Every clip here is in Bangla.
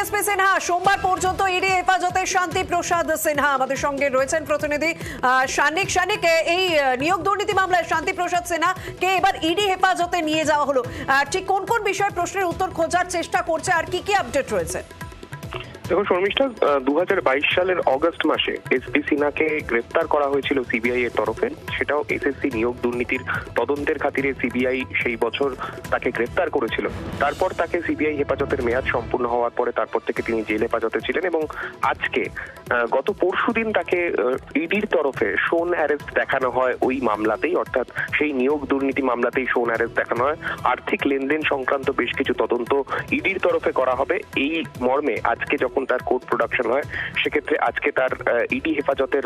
ডিএসপি সিনহা, সোমবার পর্যন্ত ইডি হেফাজতে শান্তি প্রসাদ সিনহা আমাদের সঙ্গে রয়েছেন প্রতিনিধি শানিক। এই নিয়োগ দুর্নীতি মামলায় শান্তি প্রসাদ সিনহাকে এবার ইডি হেফাজতে নিয়ে যাওয়া হলো, ঠিক কোন কোন বিষয়ে প্রশ্নের উত্তর খোঁজার চেষ্টা করছে আর কি কি আপডেট রয়েছে? দেখুন শর্মিষ্ঠা, 2022 সালের অগস্ট মাসে এসপি সিনহাকে গ্রেফতার করা হয়েছিল সিবিআই এর তরফে। সেটাও এসএসসি নিয়োগ দুর্নীতির তদন্তের খাতিরে সিবিআই সেই বছর তাকে গ্রেফতার করেছিল। তারপর তাকে সিবিআই হেফাজতের মেয়াদ সম্পূর্ণ হওয়ার পরে তারপর থেকে তিনি জেল হেফাজতে ছিলেন এবং আজকে গত পরশুদিন তাকে ইডির তরফে শোন অ্যারেস্ট দেখানো হয় ওই মামলাতেই, অর্থাৎ সেই নিয়োগ দুর্নীতি মামলাতেই শোন অ্যারেস্ট দেখানো হয়। আর্থিক লেনদেন সংক্রান্ত বেশ কিছু তদন্ত ইডির তরফে করা হবে এই মর্মে আজকে যখন তার কোর্ট প্রোডাকশন হয়, সেক্ষেত্রে আজকে তার ইডি হেফাজতের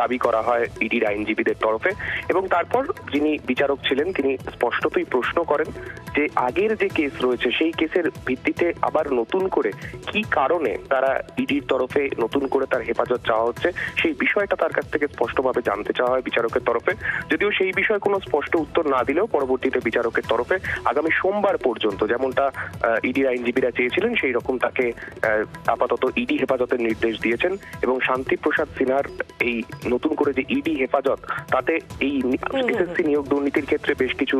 দাবি করা হয় ইডির আইনজীবীদের তরফে। এবং তারপর যিনি বিচারক ছিলেন তিনি স্পষ্টতই প্রশ্ন করেন যে আগের যে কেস রয়েছে সেই কেসের ভিত্তিতে আবার নতুন করে কি কারণে তারা ইডির তরফে নতুন করে তার হেফাজত চাওয়া হচ্ছে, সেই বিষয়টা তার কাছ থেকে স্পষ্টভাবে জানতে চাওয়া হয় বিচারকের তরফে। যদিও সেই বিষয়ে কোনো স্পষ্ট উত্তর না দিলেও পরবর্তীতে বিচারকের তরফে আগামী সোমবার পর্যন্ত যেমনটা ইডির আইনজীবীরা চেয়েছিলেন সেই রকম তাকে আপাতত ইডি হেফাজতের নির্দেশ দিয়েছেন। এবং শান্তি প্রসাদ সিনহার এই নতুন করে যে ইডি হেফাজত, তাতে এই এসএসসি নিয়োগ দুর্নীতির ক্ষেত্রে বেশ কিছু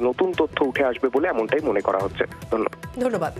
নতুন তথ্য উঠে আসবে বলে এমনটাই মনে করা হচ্ছে। ধন্যবাদ।